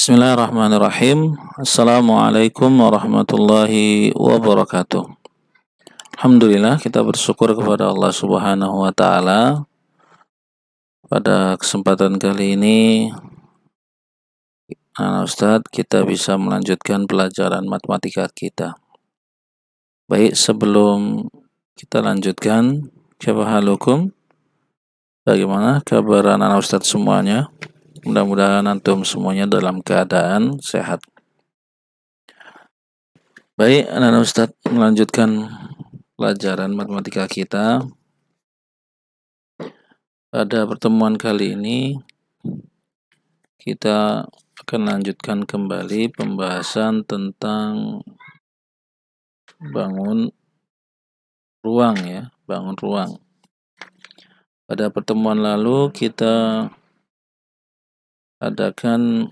Bismillahirrahmanirrahim. Assalamualaikum warahmatullahi wabarakatuh. Alhamdulillah, kita bersyukur kepada Allah Subhanahu wa taala. Pada kesempatan kali ini, Ustadz, kita bisa melanjutkan pelajaran matematika kita. Baik, sebelum kita lanjutkan, kaifa halukum? Bagaimana kabar anak Ustadz semuanya? Mudah-mudahan antum semuanya dalam keadaan sehat. Baik, anak Ustadz, melanjutkan pelajaran matematika kita. Pada pertemuan kali ini kita akan lanjutkan kembali pembahasan tentang bangun ruang ya, bangun ruang. Pada pertemuan lalu kita adakan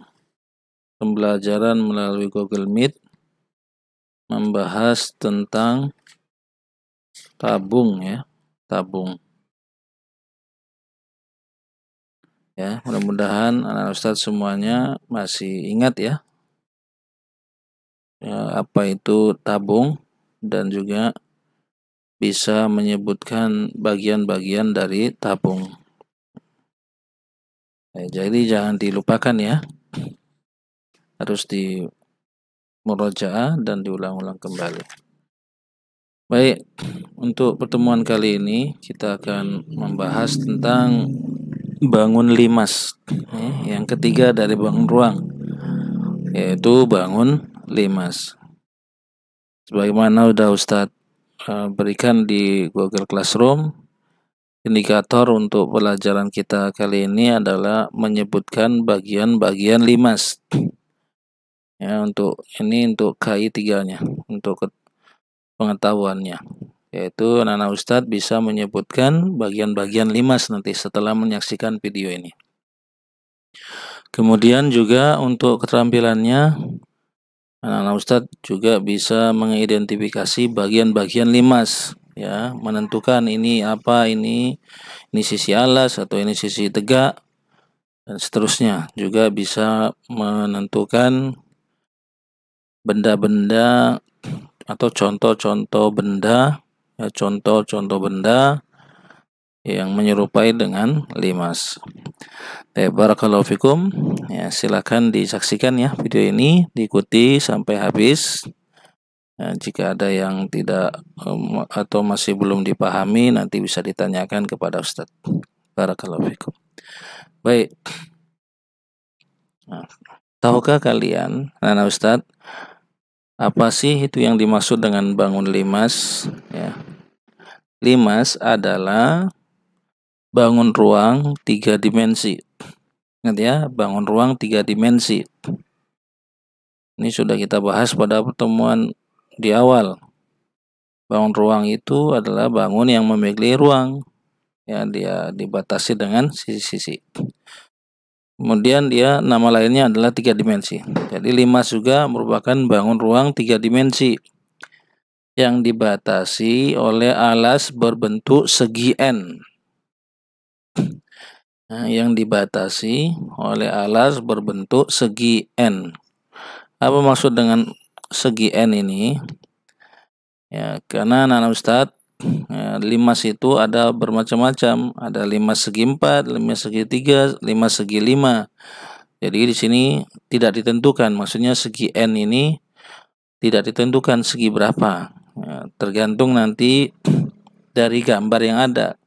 pembelajaran melalui Google Meet membahas tentang tabung ya, tabung. Ya, mudah-mudahan anak Ustadz semuanya masih ingat ya, apa itu tabung dan juga bisa menyebutkan bagian-bagian dari tabung. Jadi jangan dilupakan ya, harus di murojaah dan diulang-ulang kembali. Baik, untuk pertemuan kali ini kita akan membahas tentang bangun limas, yang ketiga dari bangun ruang, yaitu bangun limas. Sebagaimana sudah Ustadz berikan di Google Classroom, indikator untuk pelajaran kita kali ini adalah menyebutkan bagian-bagian limas. Ya, untuk KI 3-nya, untuk pengetahuannya, yaitu anak Ustadz bisa menyebutkan bagian-bagian limas nanti setelah menyaksikan video ini. Kemudian juga untuk keterampilannya, anak Ustadz juga bisa mengidentifikasi bagian-bagian limas, ya, menentukan ini apa, ini sisi alas atau ini sisi tegak dan seterusnya. Juga bisa menentukan benda-benda atau contoh-contoh benda, ya, contoh-contoh benda yang menyerupai dengan limas. Barakallahu fikum. Ya, silakan disaksikan ya video ini, diikuti sampai habis. Jika ada yang tidak atau masih belum dipahami, nanti bisa ditanyakan kepada Ustadz. Barakallahu fikum. Baik. Nah, tahukah kalian, anak Ustadz, apa sih itu yang dimaksud dengan bangun limas? Ya. Limas adalah bangun ruang 3 dimensi. Ingat ya, bangun ruang 3 dimensi. Ini sudah kita bahas pada pertemuan di awal. Bangun ruang itu adalah bangun yang memiliki ruang. Ya, dia dibatasi dengan sisi-sisi. Kemudian dia nama lainnya adalah 3 dimensi. Jadi limas juga merupakan bangun ruang 3 dimensi yang dibatasi oleh alas berbentuk segi N. Yang dibatasi oleh alas berbentuk segi N. Apa maksud dengan segi N ini? Ya, karena anak Ustadz, limas itu ada bermacam-macam, ada limas segi 4, limas segi 3, limas segi 5. Jadi di sini tidak ditentukan, maksudnya segi N ini tidak ditentukan segi berapa, ya, tergantung nanti dari gambar yang ada.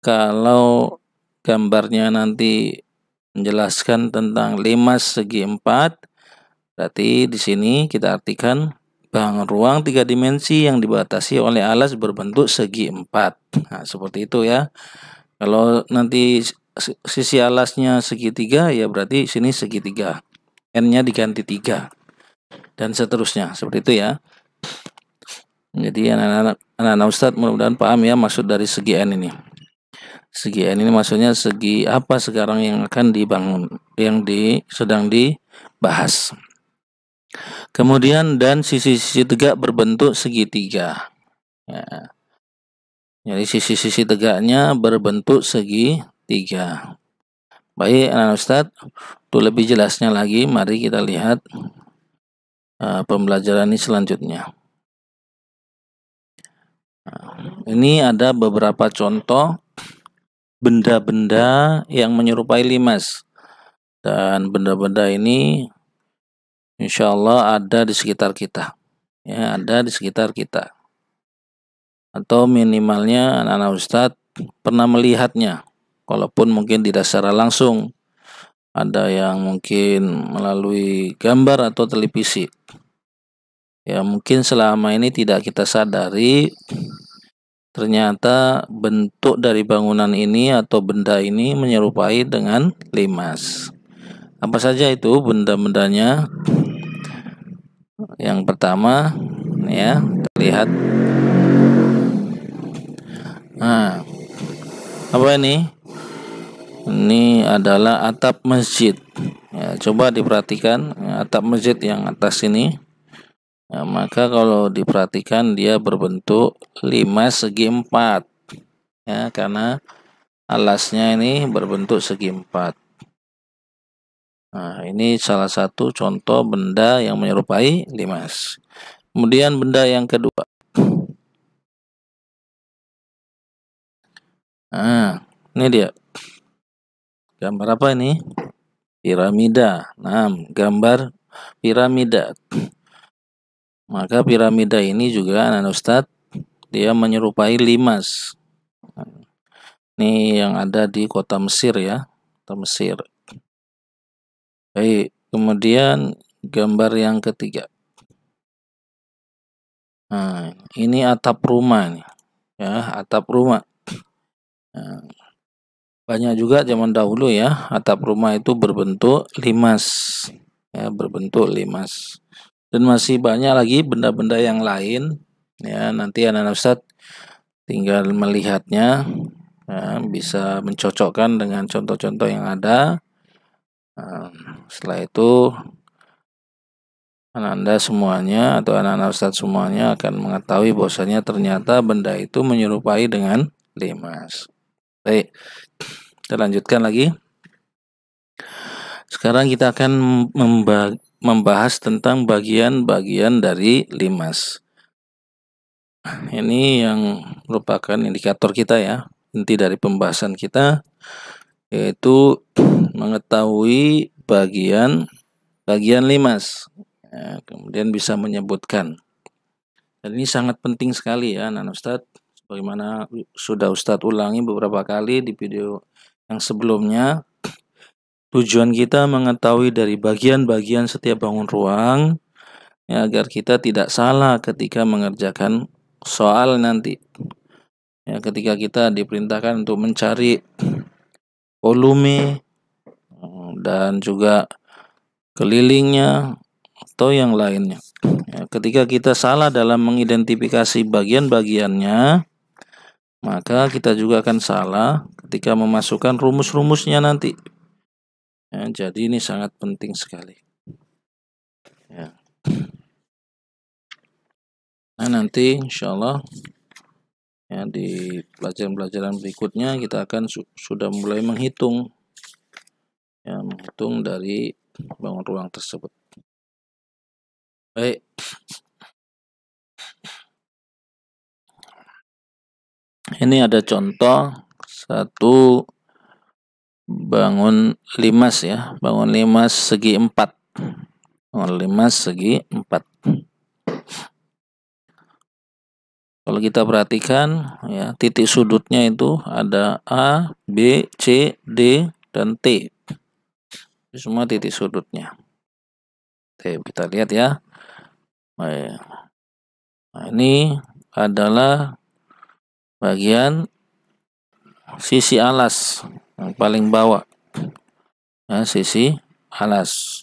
Kalau gambarnya nanti menjelaskan tentang limas segi 4, berarti di sini kita artikan bangun ruang 3 dimensi yang dibatasi oleh alas berbentuk segi 4. Nah, seperti itu ya. Kalau nanti sisi alasnya segitiga, ya berarti sini segitiga. N-nya diganti 3. Dan seterusnya, seperti itu ya. Jadi anak-anak Ustadz mudah-mudahan paham ya maksud dari segi N ini. Segi N ini maksudnya segi apa sekarang yang akan dibangun, yang sedang dibahas. Kemudian dan sisi-sisi tegak berbentuk segitiga. Ya. Jadi sisi-sisi tegaknya berbentuk segitiga. Baik, anak Ustadz, untuk lebih jelasnya lagi, mari kita lihat pembelajaran ini selanjutnya. Ini ada beberapa contoh benda-benda yang menyerupai limas, dan benda-benda ini insya Allah ada di sekitar kita, ya, ada di sekitar kita, atau minimalnya anak-anak Ustadz pernah melihatnya, walaupun mungkin tidak secara langsung. Ada yang mungkin melalui gambar atau televisi. Ya, mungkin selama ini tidak kita sadari, ternyata bentuk dari bangunan ini atau benda ini menyerupai dengan limas. Apa saja itu benda-bendanya? Yang pertama, ya, terlihat. Nah, apa ini? Ini adalah atap masjid. Ya, coba diperhatikan ya, atap masjid yang atas ini. Nah, maka kalau diperhatikan dia berbentuk 5/4, ya, karena alasnya ini berbentuk segi 4. Nah, ini salah satu contoh benda yang menyerupai limas. Kemudian benda yang kedua. Nah, ini dia. Gambar apa ini? Piramida. Nah, gambar piramida. Maka piramida ini juga anak Ustadz, dia menyerupai limas. Ini yang ada di kota Mesir, ya, kota Mesir. Baik, kemudian gambar yang ketiga. Nah, ini atap rumah nih, ya, atap rumah. Nah, banyak juga zaman dahulu ya, atap rumah itu berbentuk limas, ya, berbentuk limas. Dan masih banyak lagi benda-benda yang lain, ya, nanti anak-anak Ustadz tinggal melihatnya, ya, bisa mencocokkan dengan contoh-contoh yang ada. Nah, setelah itu Anda semuanya atau anak-anak Ustadz semuanya akan mengetahui bahwasanya ternyata benda itu menyerupai dengan limas. Baik, kita lanjutkan lagi. Sekarang kita akan membahas tentang bagian-bagian dari limas. Ini yang merupakan indikator kita, ya, inti dari pembahasan kita, yaitu mengetahui bagian limas, ya, kemudian bisa menyebutkan. Dan ini sangat penting sekali, ya, anak Ustadz. Bagaimana sudah Ustadz ulangi beberapa kali di video yang sebelumnya. Tujuan kita mengetahui dari bagian-bagian setiap bangun ruang, ya, agar kita tidak salah ketika mengerjakan soal nanti. Ya, ketika kita diperintahkan untuk mencari volume dan juga kelilingnya atau yang lainnya. Ya, ketika kita salah dalam mengidentifikasi bagian-bagiannya, maka kita juga akan salah ketika memasukkan rumus-rumusnya nanti. Ya, jadi ini sangat penting sekali. Ya. Nah, nanti insya Allah, ya, di pelajaran-pelajaran berikutnya kita akan sudah mulai menghitung, ya, menghitung dari bangun ruang tersebut. Baik. Ini ada contoh satu bangun limas, ya, bangun limas segi 4. Bangun limas segi 4. Kalau kita perhatikan, ya, titik sudutnya itu ada A, B, C, D, dan T. Itu semua titik sudutnya. Oke, kita lihat, ya. Nah, ini adalah bagian sisi alas yang paling bawah, ya, sisi alas.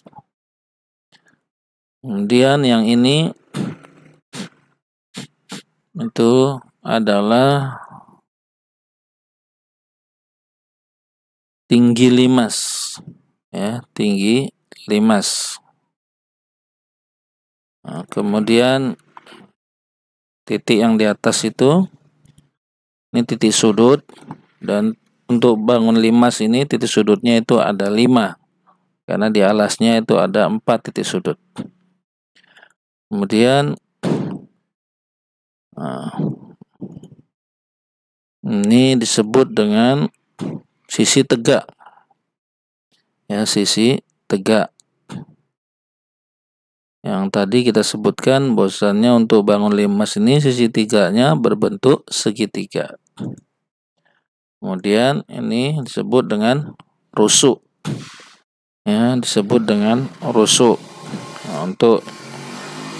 Kemudian yang ini itu adalah tinggi limas, ya, tinggi limas. Nah, kemudian titik yang di atas itu ini titik sudut, dan untuk bangun limas ini titik sudutnya itu ada 5, karena di alasnya itu ada 4 titik sudut. Kemudian ini disebut dengan sisi tegak, ya, sisi tegak. Yang tadi kita sebutkan bahwasannya untuk bangun limas ini sisi tegaknya berbentuk segitiga. Kemudian ini disebut dengan rusuk, ya, disebut dengan rusuk. Nah, untuk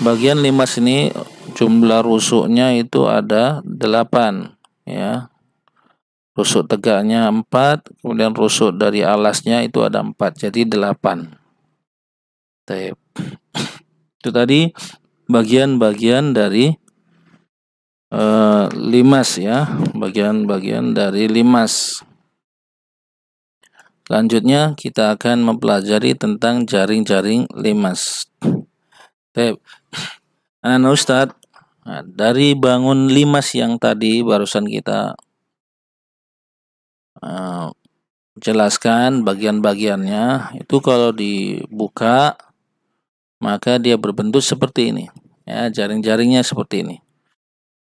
bagian limas ini jumlah rusuknya itu ada 8, ya. Rusuk tegaknya 4, kemudian rusuk dari alasnya itu ada 4, jadi 8. Itu tadi bagian-bagian dari limas, ya, bagian-bagian dari limas. Selanjutnya kita akan mempelajari tentang jaring-jaring limas. Ustadz, dari bangun limas yang tadi barusan kita jelaskan bagian-bagiannya, itu kalau dibuka maka dia berbentuk seperti ini, ya, jaring-jaringnya seperti ini.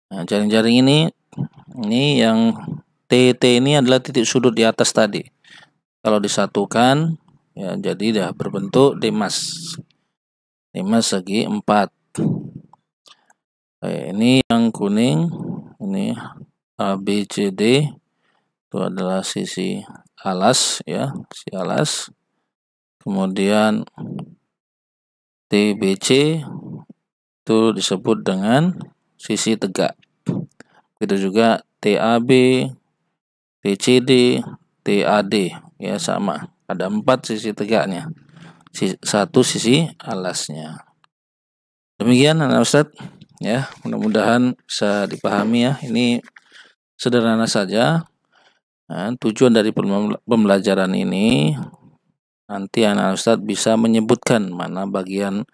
Nah, jaring-jaring ini yang TT ini adalah titik sudut di atas tadi. Kalau disatukan, ya, jadi dah berbentuk limas segi 4. Ini yang kuning, ini ABCD itu adalah sisi alas, ya, sisi alas. Kemudian TBC itu disebut dengan sisi tegak. Begitu juga TAB, TCD, TAD, ya, sama. Ada 4 sisi tegaknya, 1 sisi alasnya. Demikian anak Ustadz, ya, mudah-mudahan bisa dipahami, ya. Ini sederhana saja. Nah, tujuan dari pembelajaran ini nanti anak Ustadz bisa menyebutkan mana bagian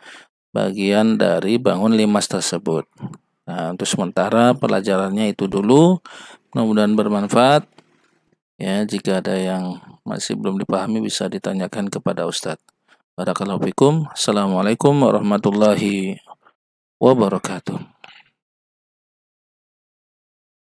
dari bangun limas tersebut. Nah, untuk sementara pelajarannya itu dulu. Mudah-mudahan bermanfaat. Ya, jika ada yang masih belum dipahami bisa ditanyakan kepada Ustadz. Barakallahu fikum. Assalamualaikum warahmatullahi wabarakatuh.